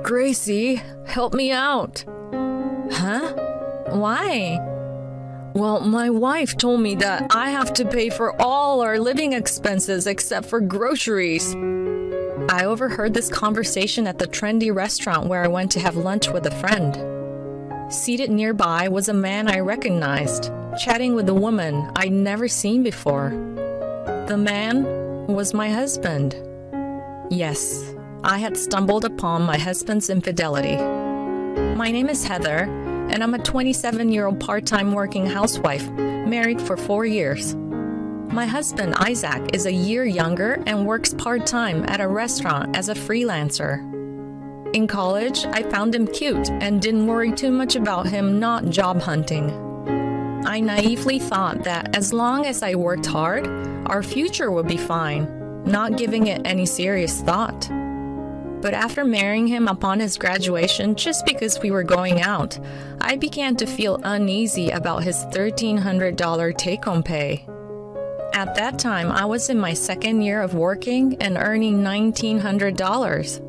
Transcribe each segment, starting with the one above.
Gracie, help me out. Huh? Why? Well, my wife told me that I have to pay for all our living expenses except for groceries. I overheard this conversation at the trendy restaurant where I went to have lunch with a friend. Seated nearby was a man I recognized, chatting with a woman I'd never seen before. The man was my husband. Yes, I had stumbled upon my husband's infidelity. My name is Heather, and I'm a 27-year-old part-time working housewife, married for 4 years. My husband, Isaac, is a year younger and works part-time at a restaurant as a freelancer. In college, I found him cute and didn't worry too much about him not job hunting. I naively thought that as long as I worked hard, our future would be fine, not giving it any serious thought. But after marrying him upon his graduation just because we were going out, I began to feel uneasy about his $1,300 take-home pay. At that time, I was in my second year of working and earning $1,900.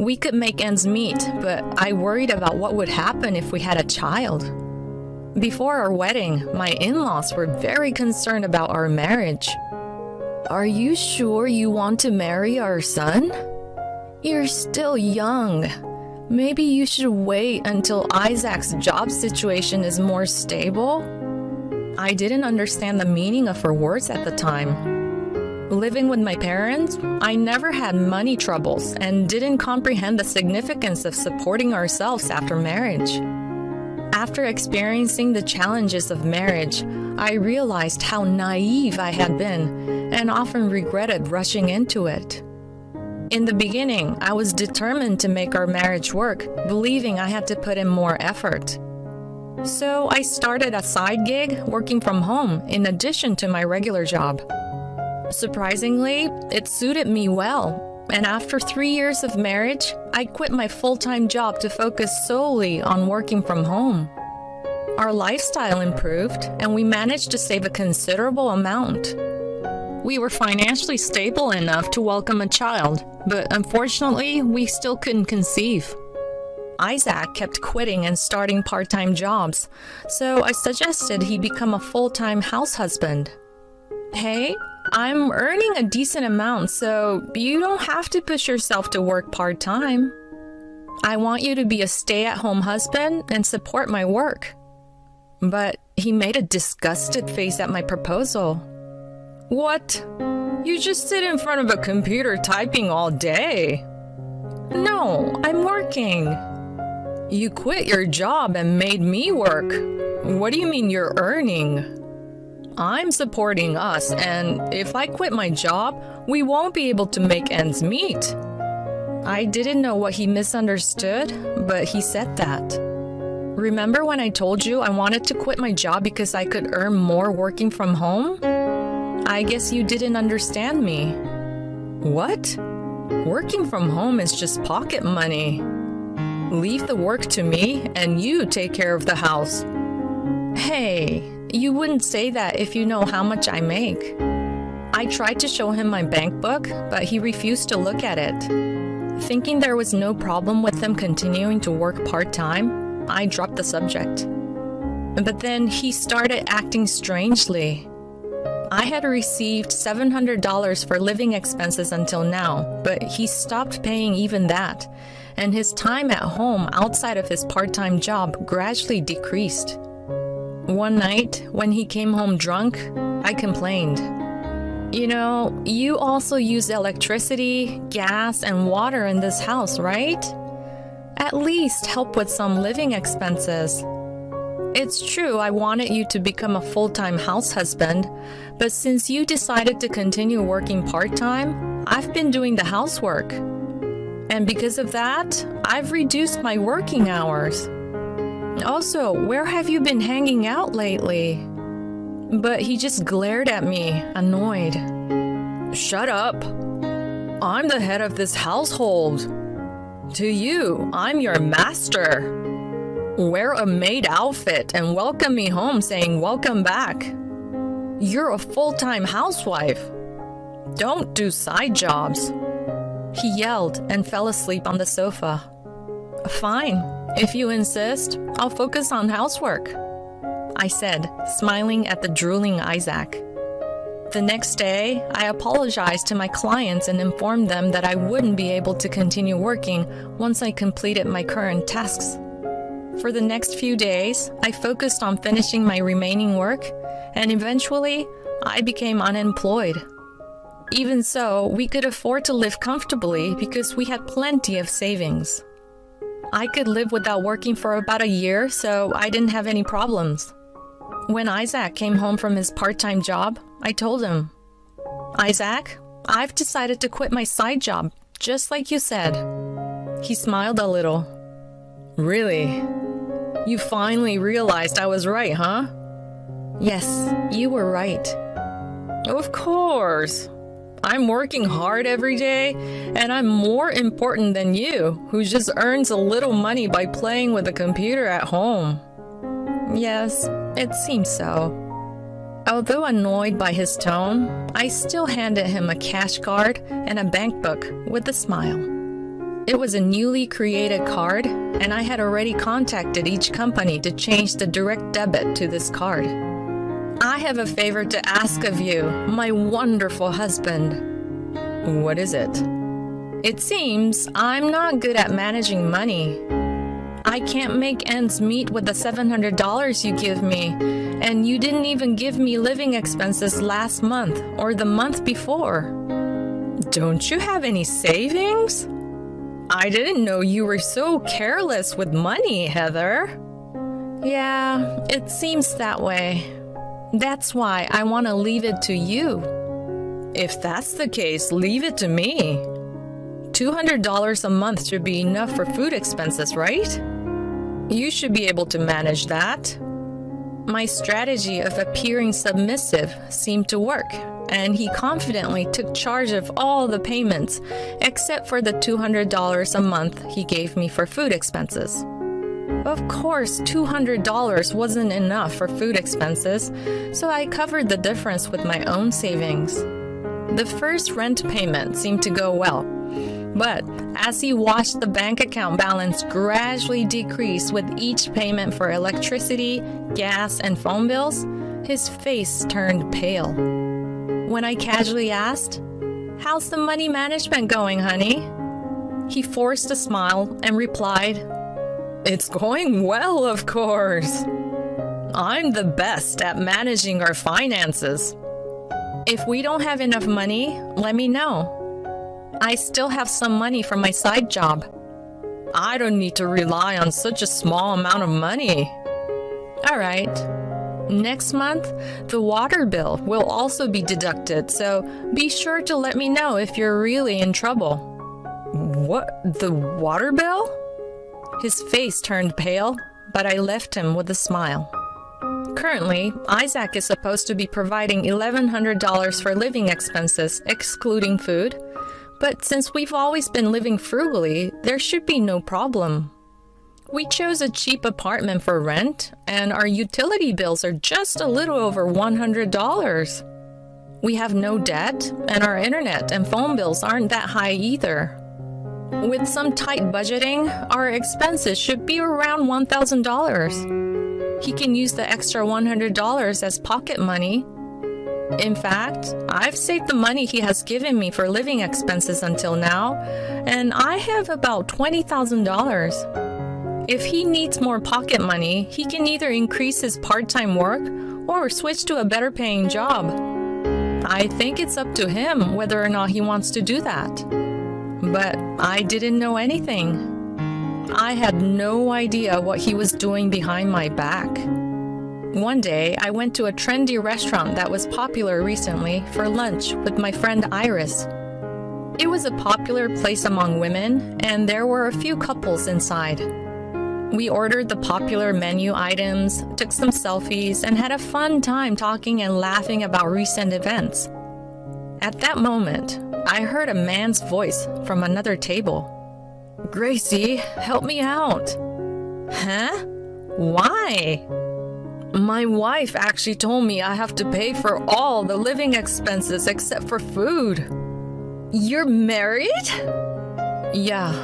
We could make ends meet, but I worried about what would happen if we had a child. Before our wedding, my in-laws were very concerned about our marriage. "Are you sure you want to marry our son? You're still young. Maybe you should wait until Isaac's job situation is more stable." I didn't understand the meaning of her words at the time. Living with my parents, I never had money troubles and didn't comprehend the significance of supporting ourselves after marriage. After experiencing the challenges of marriage, I realized how naive I had been and often regretted rushing into it. In the beginning, I was determined to make our marriage work, believing I had to put in more effort. So I started a side gig working from home in addition to my regular job. Surprisingly, it suited me well, and after 3 years of marriage, I quit my full-time job to focus solely on working from home. Our lifestyle improved, and we managed to save a considerable amount. We were financially stable enough to welcome a child, but unfortunately, we still couldn't conceive. Isaac kept quitting and starting part-time jobs, so I suggested he become a full-time house husband. "Hey, I'm earning a decent amount, so you don't have to push yourself to work part-time. I want you to be a stay-at-home husband and support my work." But he made a disgusted face at my proposal. "What? You just sit in front of a computer typing all day?" "No, I'm working." "You quit your job and made me work. What do you mean you're earning?" "I'm supporting us, and if I quit my job, we won't be able to make ends meet." I didn't know what he misunderstood, but he said that. "Remember when I told you I wanted to quit my job because I could earn more working from home? I guess you didn't understand me." "What? Working from home is just pocket money. Leave the work to me and you take care of the house." "Hey, you wouldn't say that if you know how much I make." I tried to show him my bank book, but he refused to look at it. Thinking there was no problem with him continuing to work part-time, I dropped the subject. But then he started acting strangely. I had received $700 for living expenses until now, but he stopped paying even that, and his time at home outside of his part-time job gradually decreased. One night, when he came home drunk, I complained. "You know, you also use electricity, gas, and water in this house, right? At least help with some living expenses. It's true I wanted you to become a full-time house husband, but since you decided to continue working part-time, I've been doing the housework. And because of that, I've reduced my working hours. Also, where have you been hanging out lately?" But he just glared at me, annoyed. "Shut up. I'm the head of this household. To you, I'm your master. Wear a maid outfit and welcome me home saying welcome back. You're a full-time housewife. Don't do side jobs." He yelled and fell asleep on the sofa. Fine. If you insist, I'll focus on housework, I said, smiling at the drooling Isaac. The next day, I apologized to my clients and informed them that I wouldn't be able to continue working once I completed my current tasks. For the next few days, I focused on finishing my remaining work, and eventually, I became unemployed. Even so, we could afford to live comfortably because we had plenty of savings. I could live without working for about a year, so I didn't have any problems. When Isaac came home from his part-time job, I told him, "Isaac, I've decided to quit my side job, just like you said." He smiled a little. "Really? You finally realized I was right, huh?" "Yes, you were right." "Of course. I'm working hard every day, and I'm more important than you, who just earns a little money by playing with a computer at home." "Yes, it seems so." Although annoyed by his tone, I still handed him a cash card and a bank book with a smile. It was a newly created card, and I had already contacted each company to change the direct debit to this card. "I have a favor to ask of you, my wonderful husband." "What is it?" "It seems I'm not good at managing money. I can't make ends meet with the $700 you give me, and you didn't even give me living expenses last month or the month before." "Don't you have any savings? I didn't know you were so careless with money, Heather." "Yeah, it seems that way. That's why I want to leave it to you." "If that's the case, leave it to me. $200 a month should be enough for food expenses, right? You should be able to manage that." My strategy of appearing submissive seemed to work, and he confidently took charge of all the payments except for the $200 a month he gave me for food expenses. Of course, $200 wasn't enough for food expenses, so I covered the difference with my own savings. The first rent payment seemed to go well, but as he watched the bank account balance gradually decrease with each payment for electricity, gas, and phone bills, his face turned pale. When I casually asked, "How's the money management going, honey?" he forced a smile and replied, "It's going well, of course. I'm the best at managing our finances. If we don't have enough money, let me know. I still have some money from my side job. I don't need to rely on such a small amount of money." "All right. Next month, the water bill will also be deducted, so be sure to let me know if you're really in trouble." "What? The water bill?" His face turned pale, but I left him with a smile. Currently, Isaac is supposed to be providing $1,100 for living expenses, excluding food. But since we've always been living frugally, there should be no problem. We chose a cheap apartment for rent, and our utility bills are just a little over $100. We have no debt, and our internet and phone bills aren't that high either. With some tight budgeting, our expenses should be around $1,000. He can use the extra $100 as pocket money. In fact, I've saved the money he has given me for living expenses until now, and I have about $20,000. If he needs more pocket money, he can either increase his part-time work or switch to a better-paying job. I think it's up to him whether or not he wants to do that. But I didn't know anything. I had no idea what he was doing behind my back. One day, I went to a trendy restaurant that was popular recently for lunch with my friend Iris. It was a popular place among women, and there were a few couples inside. We ordered the popular menu items, took some selfies, and had a fun time talking and laughing about recent events. At that moment, I heard a man's voice from another table. "Gracie, help me out." "Huh? Why?" "My wife actually told me I have to pay for all the living expenses except for food." "You're married?" "Yeah."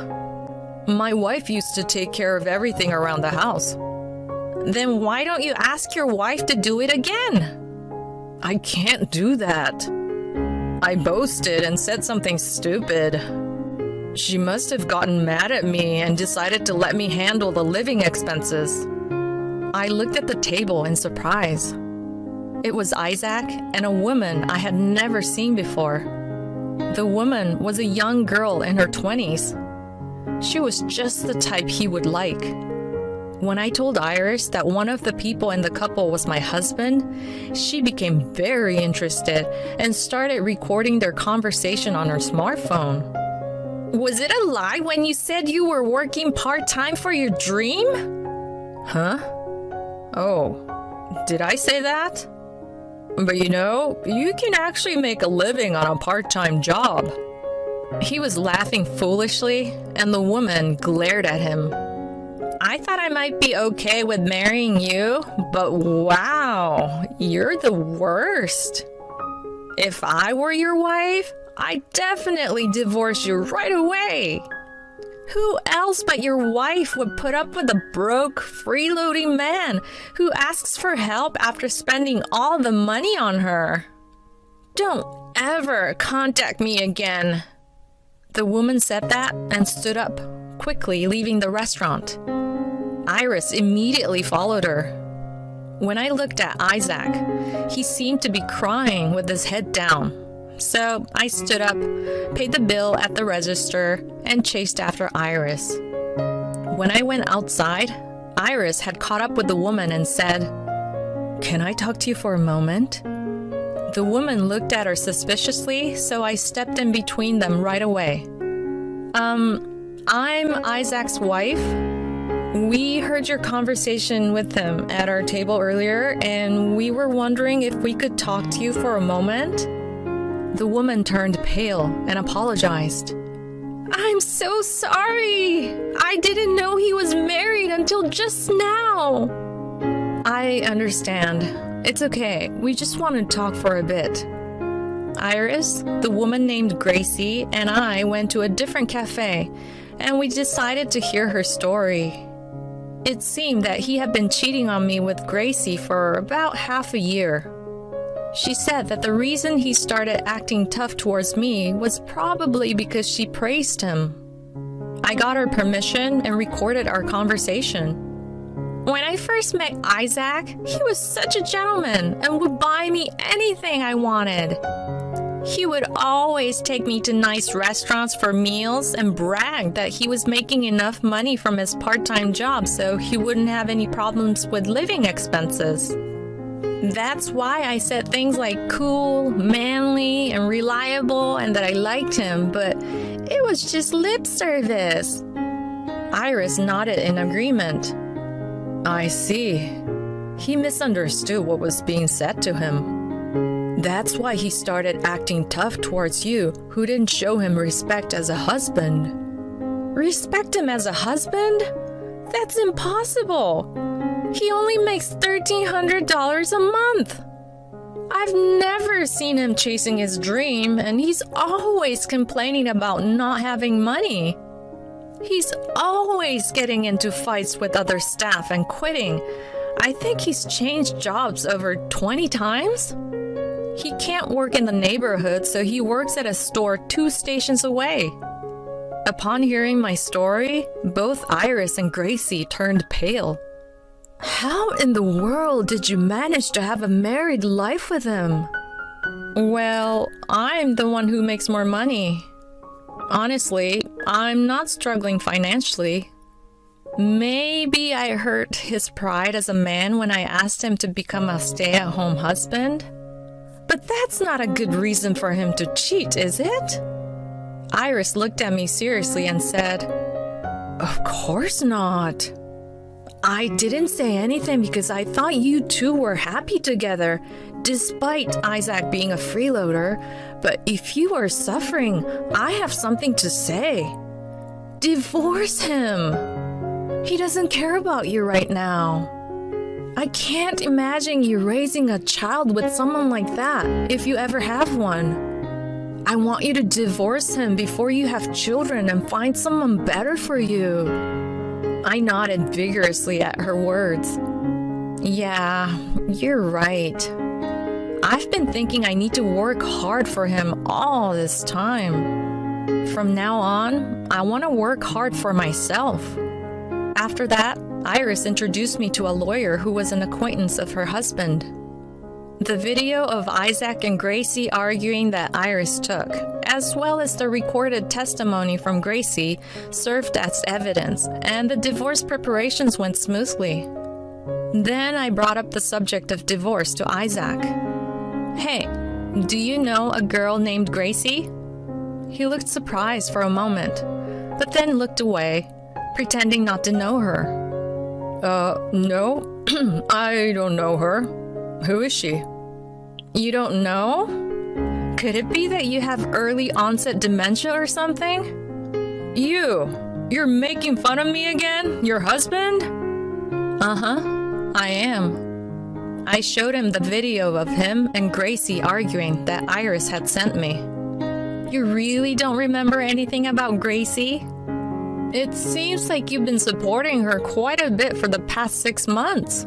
My wife used to take care of everything around the house. Then why don't you ask your wife to do it again? I can't do that. I boasted and said something stupid. She must have gotten mad at me and decided to let me handle the living expenses. I looked at the table in surprise. It was Isaac and a woman I had never seen before. The woman was a young girl in her 20s. She was just the type he would like. When I told Iris that one of the people in the couple was my husband, she became very interested and started recording their conversation on her smartphone. Was it a lie when you said you were working part-time for your dream? Huh? Oh, did I say that? But you can actually make a living on a part-time job. He was laughing foolishly, and the woman glared at him. I thought I might be okay with marrying you, but wow, you're the worst. If I were your wife, I'd definitely divorce you right away. Who else but your wife would put up with a broke, freeloading man who asks for help after spending all the money on her? Don't ever contact me again. The woman said that and stood up, quickly leaving the restaurant. Iris immediately followed her. When I looked at Isaac, he seemed to be crying with his head down. So I stood up, paid the bill at the register, and chased after Iris. When I went outside, Iris had caught up with the woman and said, "Can I talk to you for a moment?" The woman looked at her suspiciously, so I stepped in between them right away. I'm Isaac's wife. We heard your conversation with him at our table earlier, and we were wondering if we could talk to you for a moment. The woman turned pale and apologized. I'm so sorry. I didn't know he was married until just now. I understand. It's okay. We just want to talk for a bit. Iris, the woman named Gracie, and I went to a different cafe, and we decided to hear her story. It seemed that he had been cheating on me with Gracie for about half a year. She said that the reason he started acting tough towards me was probably because she praised him. I got her permission and recorded our conversation. When I first met Isaac, he was such a gentleman and would buy me anything I wanted. He would always take me to nice restaurants for meals and brag that he was making enough money from his part-time job so he wouldn't have any problems with living expenses. That's why I said things like cool, manly, and reliable, and that I liked him, but it was just lip service. Iris nodded in agreement. I see. He misunderstood what was being said to him. That's why he started acting tough towards you, who didn't show him respect as a husband. Respect him as a husband? That's impossible. He only makes $1,300 a month. I've never seen him chasing his dream, and he's always complaining about not having money. He's always getting into fights with other staff and quitting. I think he's changed jobs over 20 times. He can't work in the neighborhood, so he works at a store 2 stations away. Upon hearing my story, both Iris and Gracie turned pale. How in the world did you manage to have a married life with him? Well, I'm the one who makes more money. Honestly, I'm not struggling financially. Maybe I hurt his pride as a man when I asked him to become a stay-at-home husband. But that's not a good reason for him to cheat, is it? Iris looked at me seriously and said, Of course not. I didn't say anything because I thought you two were happy together, despite Isaac being a freeloader. But if you are suffering, I have something to say. Divorce him. He doesn't care about you right now. I can't imagine you raising a child with someone like that, if you ever have one. I want you to divorce him before you have children and find someone better for you. I nodded vigorously at her words. Yeah, you're right. I've been thinking I need to work hard for him all this time. From now on, I want to work hard for myself. After that, Iris introduced me to a lawyer who was an acquaintance of her husband. The video of Isaac and Gracie arguing that Iris took, as well as the recorded testimony from Gracie, served as evidence, and the divorce preparations went smoothly. Then I brought up the subject of divorce to Isaac. Hey, do you know a girl named Gracie? He looked surprised for a moment, but then looked away, pretending not to know her. No, I don't know her. Who is she? You don't know? Could it be that you have early onset dementia or something? You're making fun of me again? Your husband? Uh-huh, I am. I showed him the video of him and Gracie arguing that Iris had sent me. You really don't remember anything about Gracie? It seems like you've been supporting her quite a bit for the past 6 months.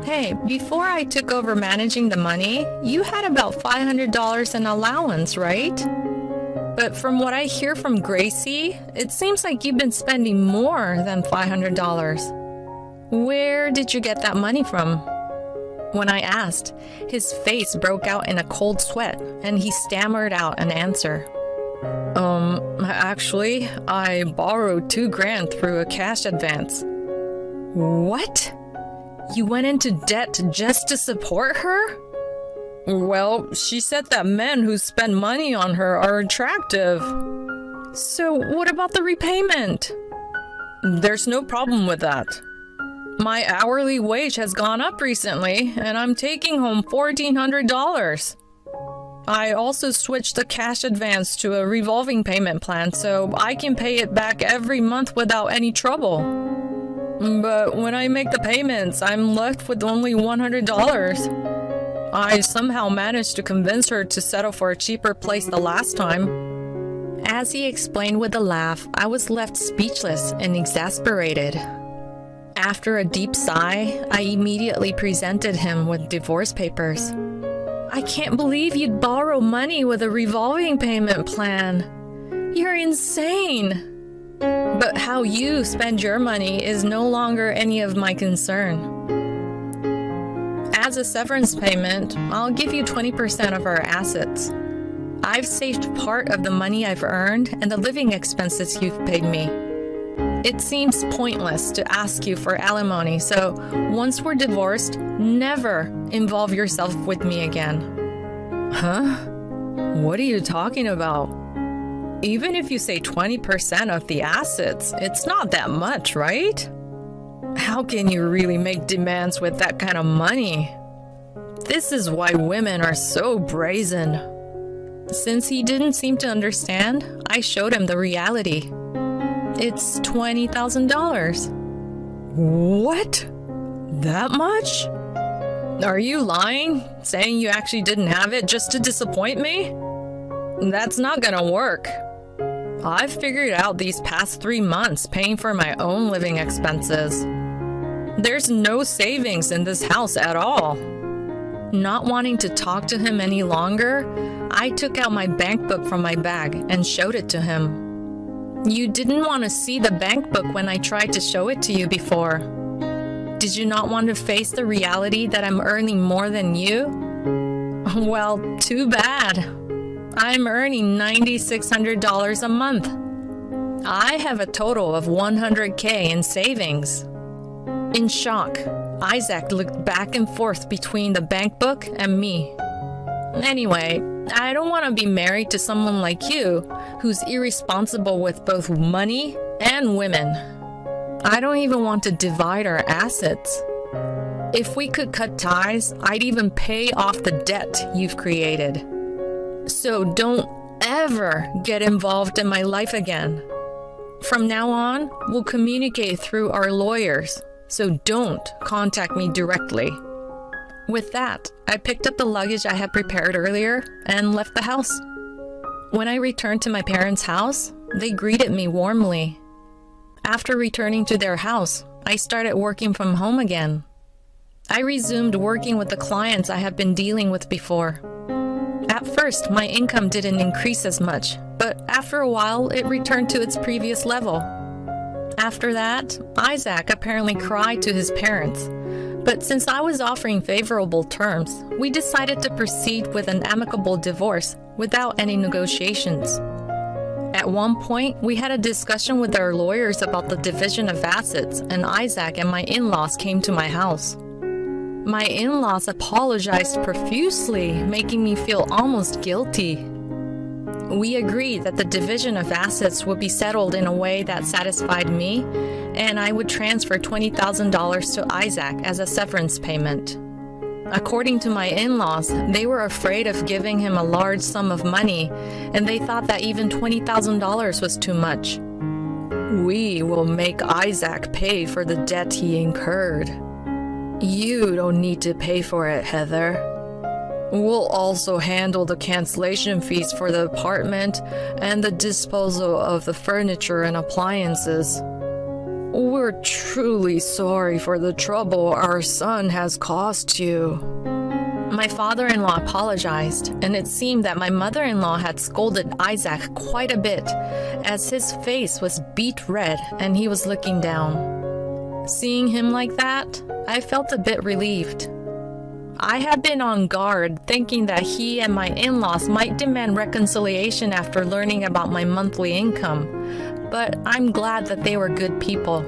Hey, before I took over managing the money, you had about $500 in allowance, right? But from what I hear from Gracie, it seems like you've been spending more than $500. Where did you get that money from? When I asked, his face broke out in a cold sweat, and he stammered out an answer. Actually, I borrowed $2,000 through a cash advance. What? You went into debt just to support her? Well, she said that men who spend money on her are attractive. So what about the repayment? There's no problem with that. My hourly wage has gone up recently, and I'm taking home $1,400. I also switched the cash advance to a revolving payment plan so I can pay it back every month without any trouble. But when I make the payments, I'm left with only $100. I somehow managed to convince her to settle for a cheaper place the last time. As he explained with a laugh, I was left speechless and exasperated. After a deep sigh, I immediately presented him with divorce papers. I can't believe you'd borrow money with a revolving payment plan. You're insane. But how you spend your money is no longer any of my concern. As a severance payment, I'll give you 20% of our assets. I've saved part of the money I've earned and the living expenses you've paid me. It seems pointless to ask you for alimony, so once we're divorced, never involve yourself with me again. Huh? What are you talking about? Even if you say 20% of the assets, it's not that much, right? How can you really make demands with that kind of money? This is why women are so brazen. Since he didn't seem to understand, I showed him the reality. It's $20,000. What? That much? Are you lying? Saying you actually didn't have it just to disappoint me? That's not gonna work. I've figured out these past 3 months paying for my own living expenses. There's no savings in this house at all. Not wanting to talk to him any longer, I took out my bank book from my bag and showed it to him. You didn't want to see the bank book when I tried to show it to you before. Did you not want to face the reality that I'm earning more than you? Well, too bad. I'm earning $9,600 a month. I have a total of $100K in savings. In shock, Isaac looked back and forth between the bank book and me. Anyway, I don't want to be married to someone like you who's irresponsible with both money and women. I don't even want to divide our assets. If we could cut ties, I'd even pay off the debt you've created. So don't ever get involved in my life again. From now on, we'll communicate through our lawyers, so don't contact me directly. With that, I picked up the luggage I had prepared earlier and left the house. When I returned to my parents' house, they greeted me warmly. After returning to their house, I started working from home again. I resumed working with the clients I had been dealing with before. At first, my income didn't increase as much, but after a while, it returned to its previous level. After that, Isaac apparently cried to his parents, but since I was offering favorable terms, we decided to proceed with an amicable divorce without any negotiations. At one point, we had a discussion with our lawyers about the division of assets, and Isaac and my in-laws came to my house. My in-laws apologized profusely, making me feel almost guilty. We agreed that the division of assets would be settled in a way that satisfied me, and I would transfer $20,000 to Isaac as a severance payment. According to my in-laws, they were afraid of giving him a large sum of money, and they thought that even $20,000 was too much. We will make Isaac pay for the debt he incurred. You don't need to pay for it, Heather. We'll also handle the cancellation fees for the apartment and the disposal of the furniture and appliances. We're truly sorry for the trouble our son has caused you. My father-in-law apologized, and it seemed that my mother-in-law had scolded Isaac quite a bit, as his face was beet red and he was looking down. Seeing him like that, I felt a bit relieved. I had been on guard, thinking that he and my in-laws might demand reconciliation after learning about my monthly income, but I'm glad that they were good people.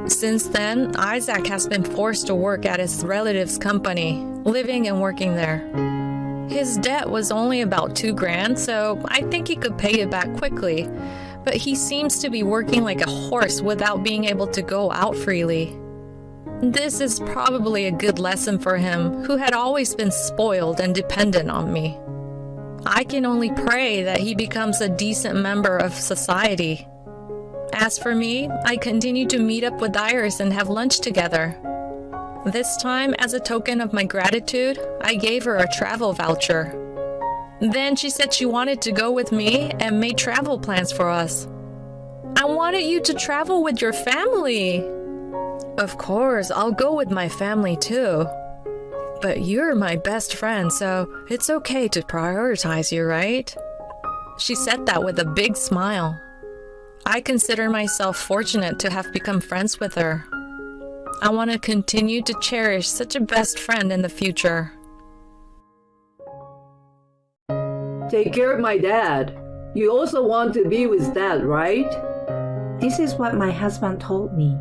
Since then, Isaac has been forced to work at his relative's company, living and working there. His debt was only about $2,000, so I think he could pay it back quickly, but he seems to be working like a horse without being able to go out freely. This is probably a good lesson for him, who had always been spoiled and dependent on me. I can only pray that he becomes a decent member of society. As for me, I continue to meet up with Iris and have lunch together. This time, as a token of my gratitude, I gave her a travel voucher. Then she said she wanted to go with me and made travel plans for us. I wanted you to travel with your family. Of course, I'll go with my family too. But you're my best friend, so it's okay to prioritize you, right? She said that with a big smile. I consider myself fortunate to have become friends with her. I want to continue to cherish such a best friend in the future. Take care of my dad. You also want to be with dad, right? This is what my husband told me.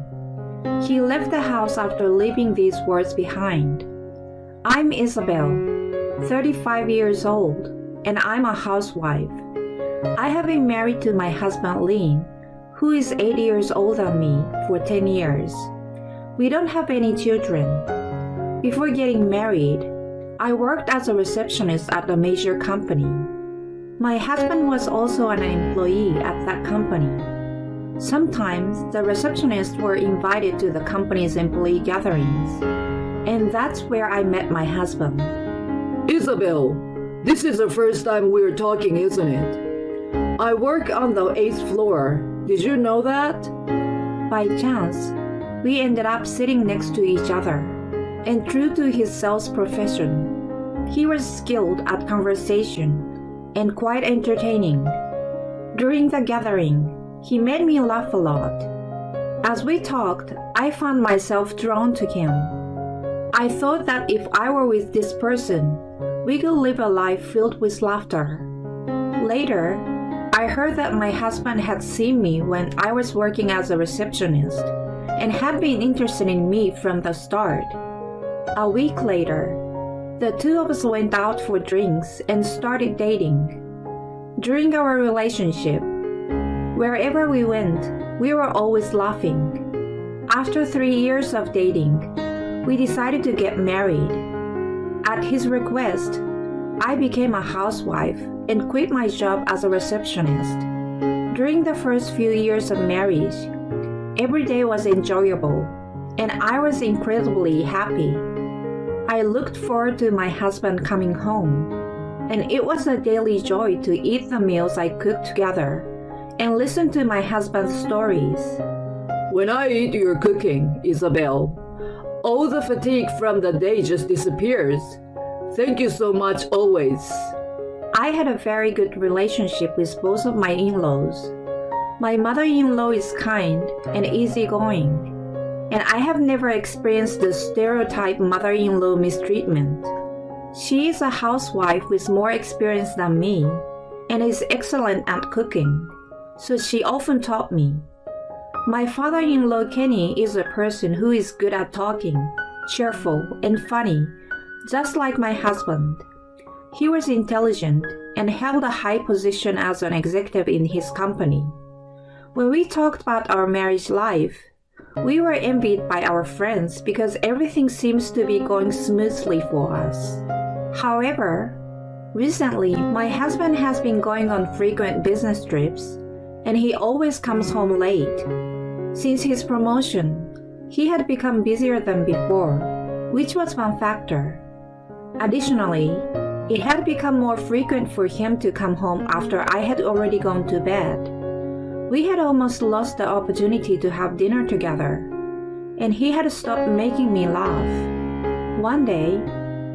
He left the house after leaving these words behind. I'm Isabel, 35 years old, and I'm a housewife. I have been married to my husband Lin, who is 8 years older than me, for 10 years. We don't have any children. Before getting married, I worked as a receptionist at a major company. My husband was also an employee at that company. Sometimes the receptionists were invited to the company's employee gatherings, and that's where I met my husband. Isabel, this is the first time we're talking, isn't it? I work on the 8th floor. Did you know that? By chance, we ended up sitting next to each other, and true to his sales profession, he was skilled at conversation and quite entertaining. During the gathering, he made me laugh a lot. As we talked, I found myself drawn to him. I thought that if I were with this person, we could live a life filled with laughter. Later, I heard that my husband had seen me when I was working as a receptionist and had been interested in me from the start. A week later, the two of us went out for drinks and started dating. During our relationship, wherever we went, we were always laughing. After 3 years of dating, we decided to get married. At his request, I became a housewife and quit my job as a receptionist. During the first few years of marriage, every day was enjoyable, and I was incredibly happy. I looked forward to my husband coming home, and it was a daily joy to eat the meals I cooked together and listen to my husband's stories. When I eat your cooking, Isabel, all the fatigue from the day just disappears. Thank you so much always. I had a very good relationship with both of my in-laws. My mother-in-law is kind and easygoing, and I have never experienced the stereotype mother-in-law mistreatment. She is a housewife with more experience than me and is excellent at cooking, so she often taught me. My father-in-law Kenny is a person who is good at talking, cheerful, and funny, just like my husband. He was intelligent and held a high position as an executive in his company. When we talked about our marriage life, we were envied by our friends because everything seems to be going smoothly for us. However, recently my husband has been going on frequent business trips, and he always comes home late. Since his promotion, he had become busier than before, which was one factor. Additionally, it had become more frequent for him to come home after I had already gone to bed. We had almost lost the opportunity to have dinner together, and he had stopped making me laugh. One day,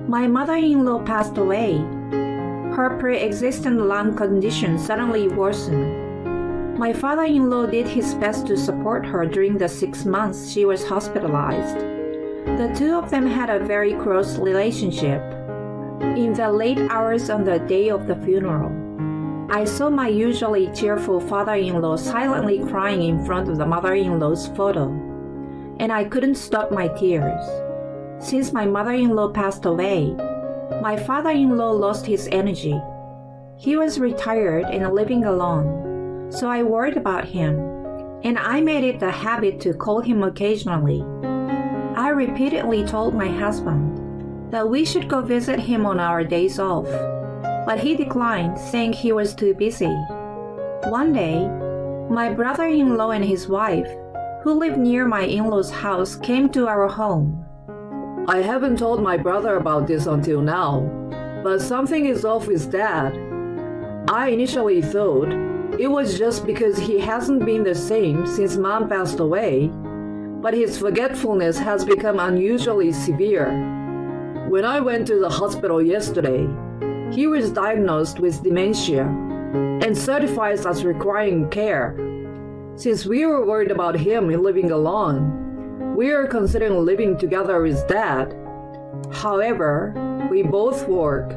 my mother-in-law passed away. Her pre-existing lung condition suddenly worsened. My father-in-law did his best to support her during the 6 months she was hospitalized. The two of them had a very close relationship. In the late hours on the day of the funeral, I saw my usually cheerful father-in-law silently crying in front of the mother-in-law's photo, and I couldn't stop my tears. Since my mother-in-law passed away, my father-in-law lost his energy. He was retired and living alone, so I worried about him, and I made it a habit to call him occasionally. I repeatedly told my husband that we should go visit him on our days off, but he declined, saying he was too busy. One day, my brother-in-law and his wife, who lived near my in-laws' house, came to our home. I haven't told my brother about this until now, but something is off with Dad. I initially thought it was just because he hasn't been the same since Mom passed away, but his forgetfulness has become unusually severe. When I went to the hospital yesterday, he was diagnosed with dementia and certified as requiring care. Since we were worried about him living alone, we are considering living together with Dad. However, we both work,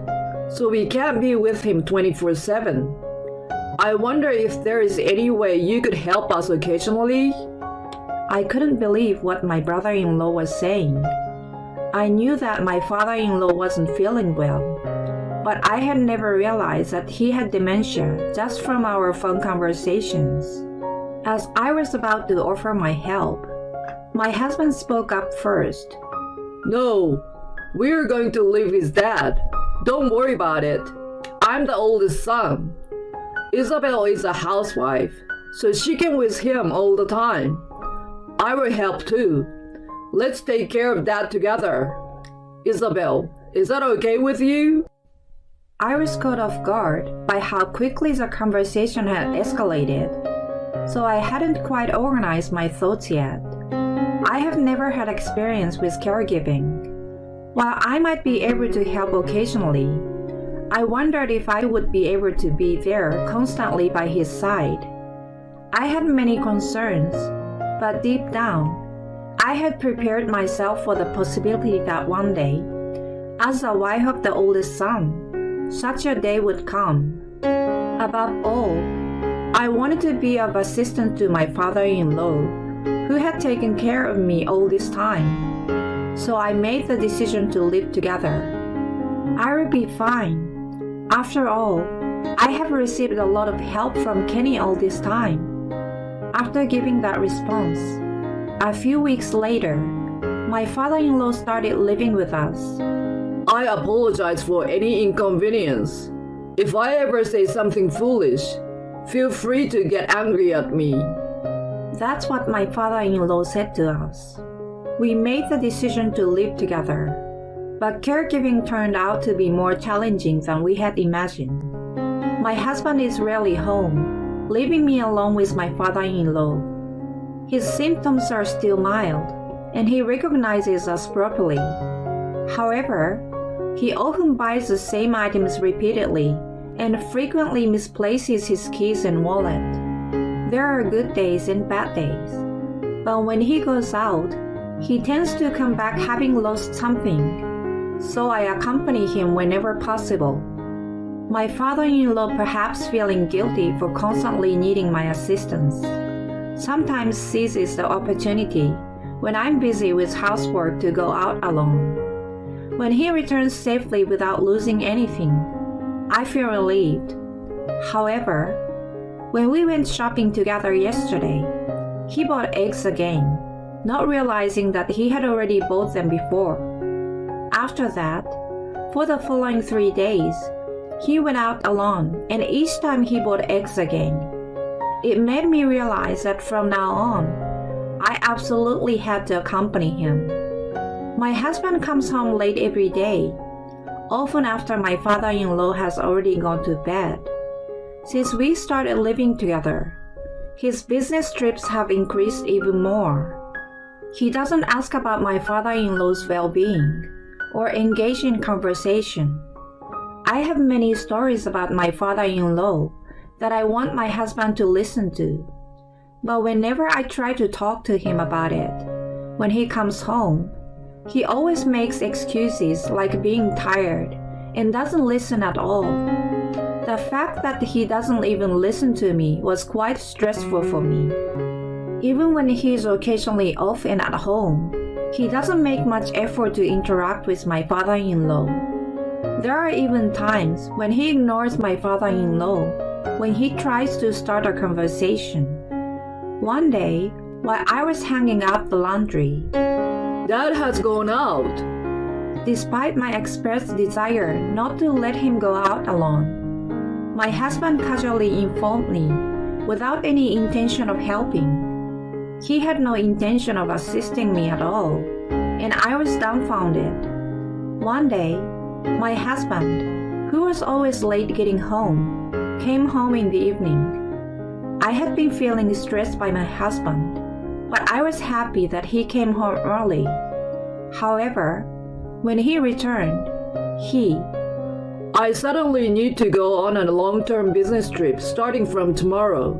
so we can't be with him 24/7. I wonder if there is any way you could help us occasionally? I couldn't believe what my brother-in-law was saying. I knew that my father-in-law wasn't feeling well, but I had never realized that he had dementia just from our phone conversations. As I was about to offer my help, my husband spoke up first. No, we're going to live with Dad. Don't worry about it. I'm the oldest son. Isabel is a housewife, so she can with him all the time. I will help too. Let's take care of Dad together. Isabel, is that okay with you? I was caught off guard by how quickly the conversation had escalated, so I hadn't quite organized my thoughts yet. I have never had experience with caregiving. While I might be able to help occasionally, I wondered if I would be able to be there constantly by his side. I had many concerns, but deep down, I had prepared myself for the possibility that one day, as the wife of the oldest son, such a day would come. Above all, I wanted to be of assistance to my father-in-law, who had taken care of me all this time. So I made the decision to live together. I will be fine. After all, I have received a lot of help from Kenny all this time. After giving that response, a few weeks later, my father-in-law started living with us. I apologize for any inconvenience. If I ever say something foolish, feel free to get angry at me. That's what my father-in-law said to us. We made the decision to live together. But caregiving turned out to be more challenging than we had imagined. My husband is rarely home, leaving me alone with my father-in-law. His symptoms are still mild, and he recognizes us properly. However, he often buys the same items repeatedly and frequently misplaces his keys and wallet. There are good days and bad days, but when he goes out, he tends to come back having lost something, so I accompany him whenever possible. My father-in-law, perhaps feeling guilty for constantly needing my assistance, sometimes seizes the opportunity when I'm busy with housework to go out alone. When he returns safely without losing anything, I feel relieved. However, when we went shopping together yesterday, he bought eggs again, not realizing that he had already bought them before. After that, for the following 3 days, he went out alone, and each time he bought eggs again. It made me realize that from now on, I absolutely had to accompany him. My husband comes home late every day, often after my father-in-law has already gone to bed. Since we started living together, his business trips have increased even more. He doesn't ask about my father-in-law's well-being or engage in conversation. I have many stories about my father-in-law that I want my husband to listen to, but whenever I try to talk to him about it, when he comes home, he always makes excuses like being tired and doesn't listen at all. The fact that he doesn't even listen to me was quite stressful for me. Even when he is occasionally off and at home, he doesn't make much effort to interact with my father-in-law. There are even times when he ignores my father-in-law when he tries to start a conversation. One day, while I was hanging up the laundry, Dad has gone out. Despite my expressed desire not to let him go out alone, my husband casually informed me without any intention of helping. He had no intention of assisting me at all, and I was dumbfounded. One day, my husband, who was always late getting home, came home in the evening. I had been feeling stressed by my husband, but I was happy that he came home early. However, when he returned, I suddenly need to go on a long-term business trip starting from tomorrow,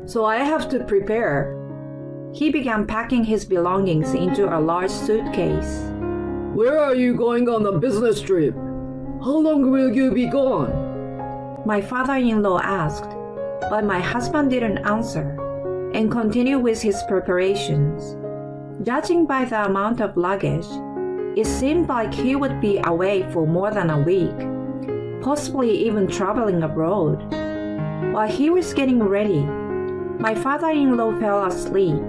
so I have to prepare. He began packing his belongings into a large suitcase. Where are you going on the business trip? How long will you be gone? My father-in-law asked, but my husband didn't answer and continued with his preparations. Judging by the amount of luggage, it seemed like he would be away for more than a week, possibly even traveling abroad. While he was getting ready, my father-in-law fell asleep.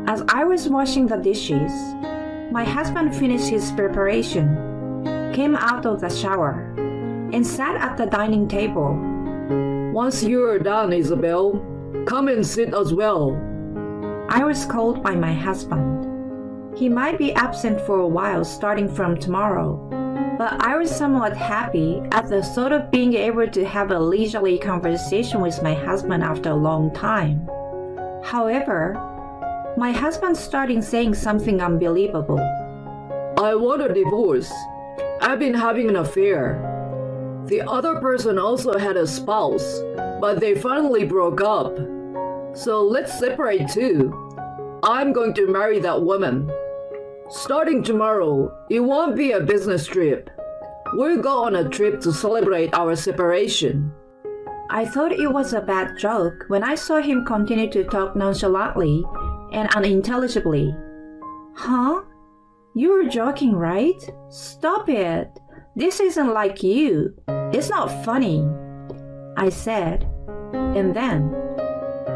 As I was washing the dishes, my husband finished his preparation, came out of the shower, and sat at the dining table. Once you're done, Isabel, come and sit as well. I was called by my husband. He might be absent for a while starting from tomorrow, but I was somewhat happy at the thought of being able to have a leisurely conversation with my husband after a long time. However, my husband started saying something unbelievable. I want a divorce. I've been having an affair. The other person also had a spouse, but they finally broke up. So let's separate too. I'm going to marry that woman. Starting tomorrow, it won't be a business trip. We'll go on a trip to celebrate our separation. I thought it was a bad joke when I saw him continue to talk nonchalantly and unintelligibly. Huh? You were joking, right? Stop it. This isn't like you. It's not funny, I said. And then,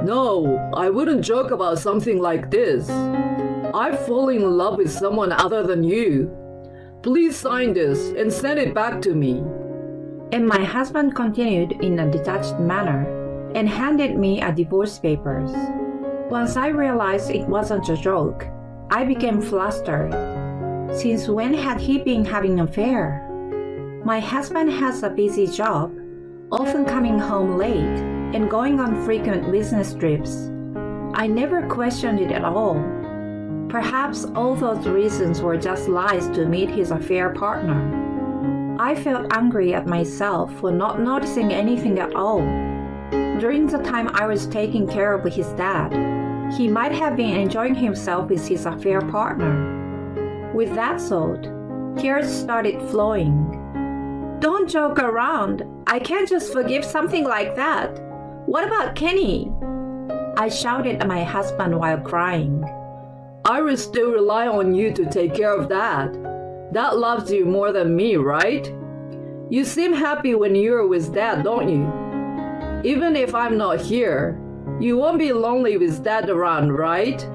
No, I wouldn't joke about something like this. I've fallen in love with someone other than you. Please sign this and send it back to me. And my husband continued in a detached manner and handed me a divorce papers. Once I realized it wasn't a joke, I became flustered. Since when had he been having an affair? My husband has a busy job, often coming home late and going on frequent business trips. I never questioned it at all. Perhaps all those reasons were just lies to meet his affair partner. I felt angry at myself for not noticing anything at all. During the time I was taking care of his dad, he might have been enjoying himself with his affair partner. With that thought, tears started flowing. Don't joke around. I can't just forgive something like that. What about Kenny? I shouted at my husband while crying. I will still rely on you to take care of that. Dad loves you more than me, right? You seem happy when you're with Dad, don't you? Even if I'm not here, you won't be lonely with Dad around, right?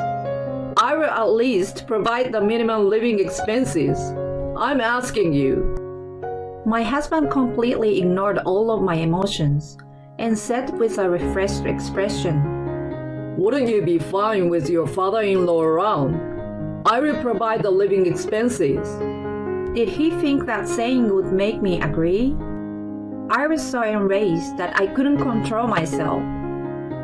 I will at least provide the minimum living expenses. I'm asking you. My husband completely ignored all of my emotions and said with a refreshed expression, Wouldn't you be fine with your father-in-law around? I will provide the living expenses. Did he think that saying would make me agree? I was so enraged that I couldn't control myself.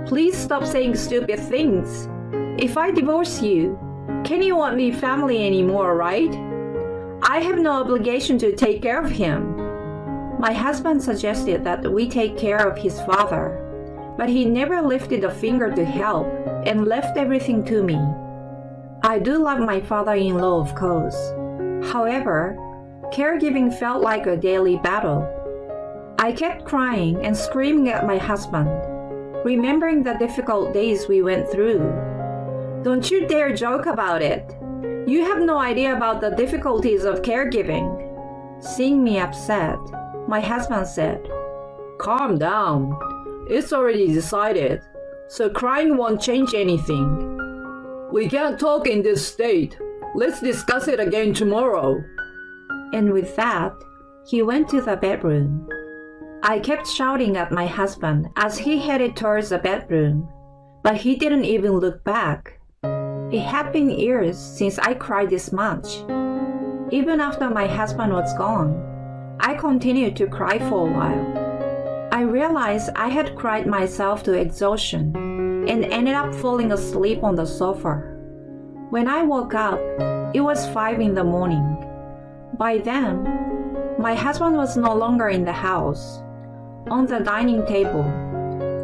Please stop saying stupid things. If I divorce you, Kenny won't be family anymore, right? I have no obligation to take care of him. My husband suggested that we take care of his father, but he never lifted a finger to help and left everything to me. I do love my father-in-law, of course. However, caregiving felt like a daily battle. I kept crying and screaming at my husband, remembering the difficult days we went through. Don't you dare joke about it. You have no idea about the difficulties of caregiving. Seeing me upset, my husband said, Calm down. It's already decided, so crying won't change anything. We can't talk in this state. Let's discuss it again tomorrow. And with that, he went to the bedroom. I kept shouting at my husband as he headed towards the bedroom, but he didn't even look back. It had been years since I cried this much. Even after my husband was gone, I continued to cry for a while. I realized I had cried myself to exhaustion and ended up falling asleep on the sofa. When I woke up, it was 5 in the morning. By then, my husband was no longer in the house. On the dining table,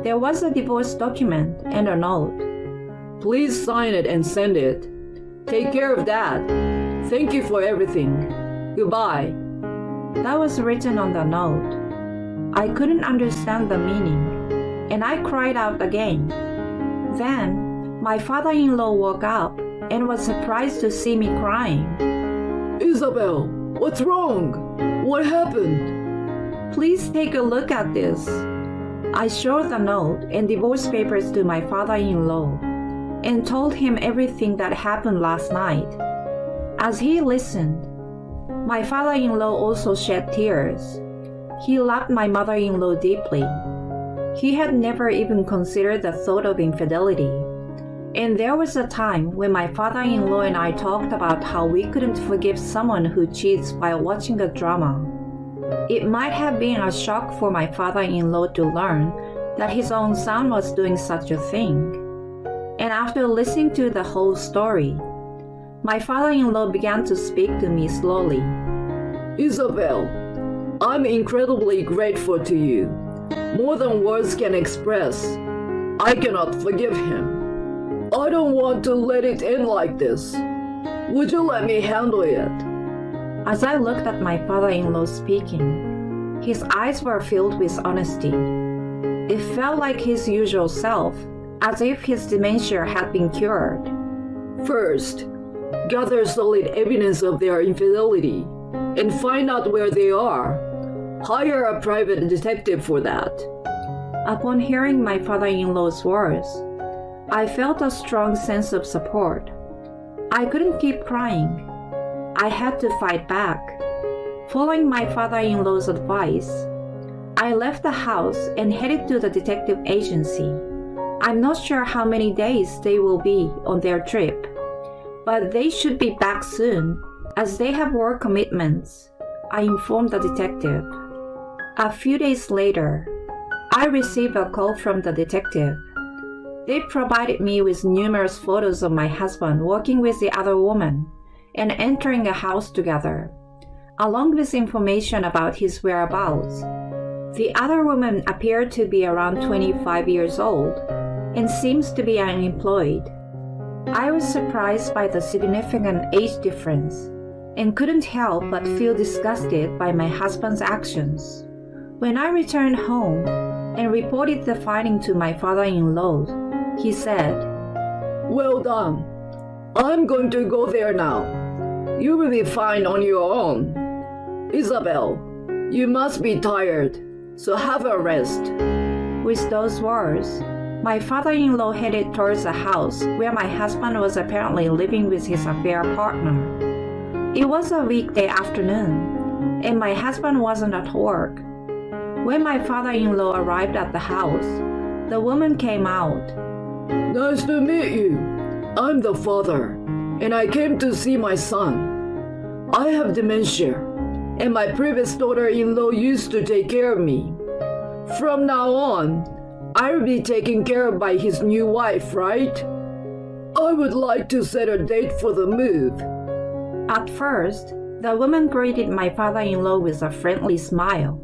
there was a divorce document and a note. Please sign it and send it. Take care of Dad. Thank you for everything. Goodbye. That was written on the note. I couldn't understand the meaning, and I cried out again. Then, my father-in-law woke up and was surprised to see me crying. Isabel, what's wrong? What happened? Please take a look at this. I showed the note and divorce papers to my father-in-law and told him everything that happened last night. As he listened, my father-in-law also shed tears. He loved my mother-in-law deeply. He had never even considered the thought of infidelity. And there was a time when my father-in-law and I talked about how we couldn't forgive someone who cheats while watching a drama. It might have been a shock for my father-in-law to learn that his own son was doing such a thing. And after listening to the whole story, my father-in-law began to speak to me slowly. Isabel, I'm incredibly grateful to you. More than words can express. I cannot forgive him. I don't want to let it end like this. Would you let me handle it? As I looked at my father-in-law speaking, his eyes were filled with honesty. It felt like his usual self, as if his dementia had been cured. First, gather solid evidence of their infidelity and find out where they are. Hire a private detective for that. Upon hearing my father-in-law's words, I felt a strong sense of support. I couldn't keep crying. I had to fight back. Following my father-in-law's advice, I left the house and headed to the detective agency. I'm not sure how many days they will be on their trip, but they should be back soon As they have work commitments, I informed the detective. A few days later, I received a call from the detective. They provided me with numerous photos of my husband walking with the other woman and entering a house together, along with information about his whereabouts. The other woman appeared to be around 25 years old and seems to be unemployed. I was surprised by the significant age difference and couldn't help but feel disgusted by my husband's actions. When I returned home and reported the finding to my father-in-law, he said, Well done. I'm going to go there now. You will be fine on your own. Isabel, you must be tired, so have a rest. With those words, my father-in-law headed towards the house where my husband was apparently living with his affair partner. It was a weekday afternoon, and my husband wasn't at work. When my father-in-law arrived at the house, the woman came out. Nice to meet you. I'm the father, and I came to see my son. I have dementia, and my previous daughter-in-law used to take care of me. From now on, I will be taken care of by his new wife, right? I would like to set a date for the move. At first, the woman greeted my father-in-law with a friendly smile.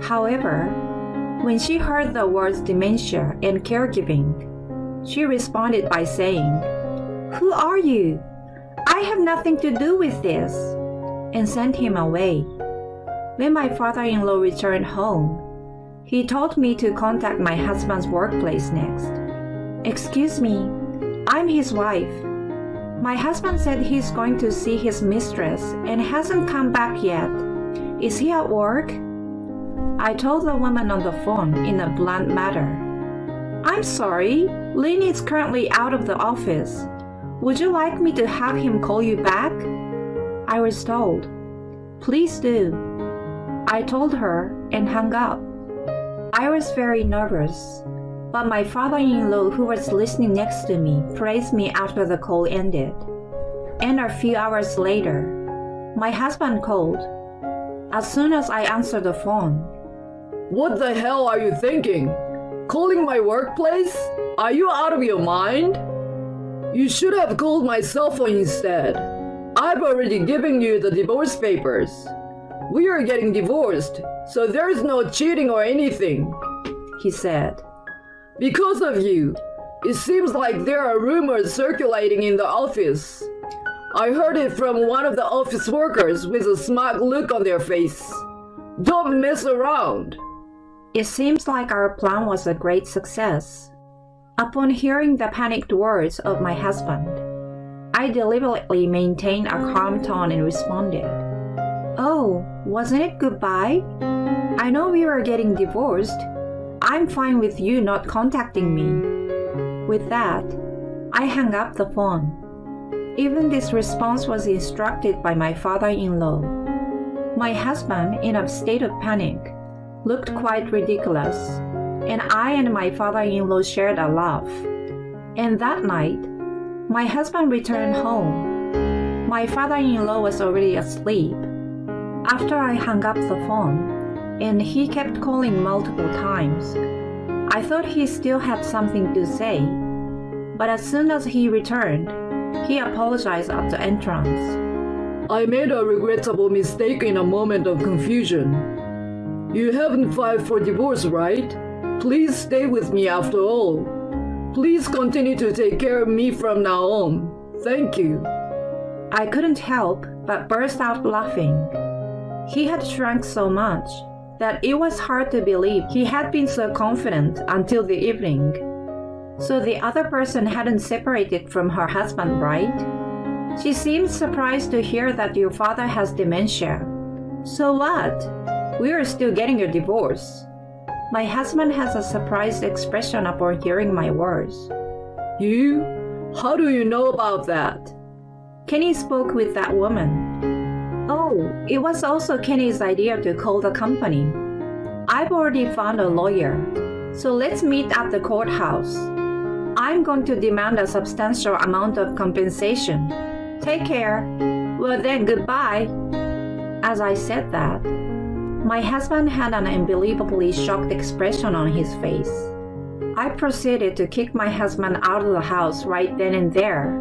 However, when she heard the words dementia and caregiving, she responded by saying, Who are you? I have nothing to do with this, and sent him away. When my father-in-law returned home, he told me to contact my husband's workplace next. Excuse me, I'm his wife. My husband said he's going to see his mistress and hasn't come back yet. Is he at work? I told the woman on the phone in a blunt manner. I'm sorry, Lynn is currently out of the office. Would you like me to have him call you back? I was told. Please do. I told her and hung up. I was very nervous, but my father-in-law, who was listening next to me, praised me after the call ended. And a few hours later, my husband called. As soon as I answered the phone, What the hell are you thinking? Calling my workplace? Are you out of your mind? You should have called my cell phone instead. I've already given you the divorce papers. We are getting divorced, so there's no cheating or anything, he said. Because of you, it seems like there are rumors circulating in the office. I heard it from one of the office workers with a smug look on their face. Don't mess around. It seems like our plan was a great success. Upon hearing the panicked words of my husband, I deliberately maintained a calm tone and responded, Oh, wasn't it goodbye? I know we were getting divorced. I'm fine with you not contacting me. With that, I hung up the phone. Even this response was instructed by my father-in-law. My husband, in a state of panic, looked quite ridiculous, and I and my father-in-law shared a laugh. And that night, my husband returned home. My father-in-law was already asleep. After I hung up the phone, and he kept calling multiple times, I thought he still had something to say. But as soon as he returned, he apologized at the entrance. I made a regrettable mistake in a moment of confusion. You haven't filed for divorce, right? Please stay with me after all. Please continue to take care of me from now on. Thank you. I couldn't help but burst out laughing. He had shrunk so much that it was hard to believe he had been so confident until the evening. So the other person hadn't separated from her husband, right? She seemed surprised to hear that your father has dementia. So what? We are still getting a divorce. My husband has a surprised expression upon hearing my words. You? How do you know about that? Kenny spoke with that woman. Oh, it was also Kenny's idea to call the company. I've already found a lawyer, so let's meet at the courthouse. I'm going to demand a substantial amount of compensation. Take care. Well then, goodbye. As I said that, my husband had an unbelievably shocked expression on his face. I proceeded to kick my husband out of the house right then and there.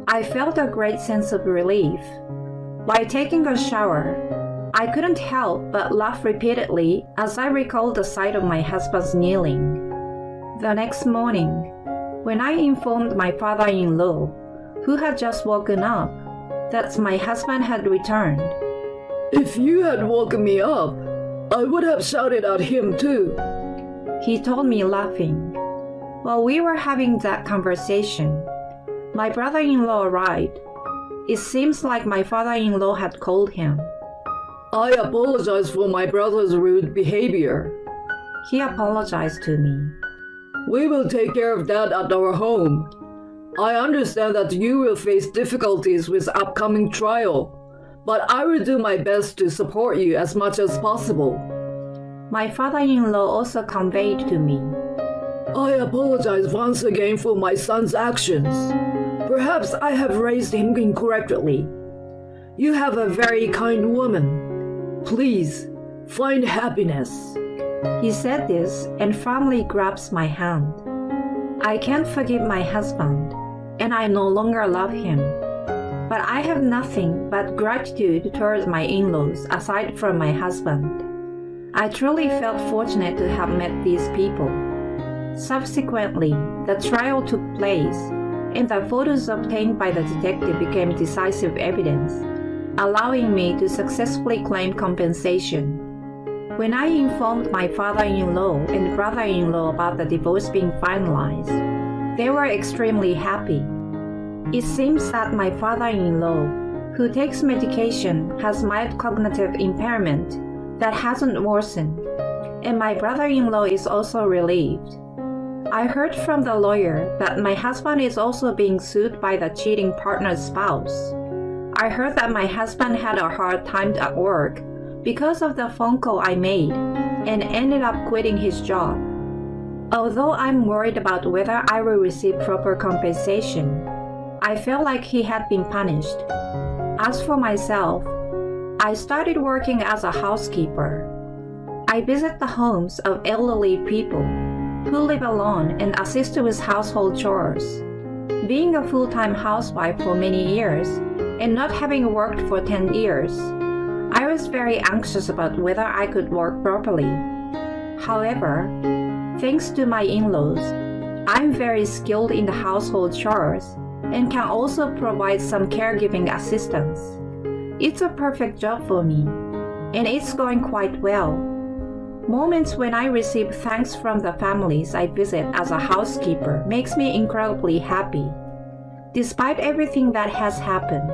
I felt a great sense of relief. While taking a shower, I couldn't help but laugh repeatedly as I recalled the sight of my husband's kneeling. The next morning, when I informed my father-in-law, who had just woken up, that my husband had returned, If you had woken me up, I would have shouted at him too. he told me laughing. While we were having that conversation, my brother-in-law arrived. It seems like my father-in-law had called him. I apologize for my brother's rude behavior. He apologized to me. We will take care of that at our home. I understand that you will face difficulties with upcoming trial, but I will do my best to support you as much as possible. My father-in-law also conveyed to me. I apologize once again for my son's actions. Perhaps I have raised him incorrectly. You have a very kind woman. Please, find happiness. He said this and firmly grabs my hand. I can't forgive my husband, and I no longer love him. But I have nothing but gratitude towards my in-laws aside from my husband. I truly felt fortunate to have met these people. Subsequently, the trial took place, and the photos obtained by the detective became decisive evidence, allowing me to successfully claim compensation. When I informed my father-in-law and brother-in-law about the divorce being finalized, they were extremely happy. It seems that my father-in-law, who takes medication, has mild cognitive impairment that hasn't worsened, and my brother-in-law is also relieved. I heard from the lawyer that my husband is also being sued by the cheating partner's spouse. I heard that my husband had a hard time at work because of the phone call I made and ended up quitting his job. Although I'm worried about whether I will receive proper compensation, I felt like he had been punished. As for myself, I started working as a housekeeper. I visit the homes of elderly people who live alone and assist with household chores. Being a full-time housewife for many years and not having worked for 10 years, I was very anxious about whether I could work properly. However, thanks to my in-laws, I'm very skilled in the household chores and can also provide some caregiving assistance. It's a perfect job for me, and it's going quite well. Moments when I receive thanks from the families I visit as a housekeeper makes me incredibly happy. Despite everything that has happened,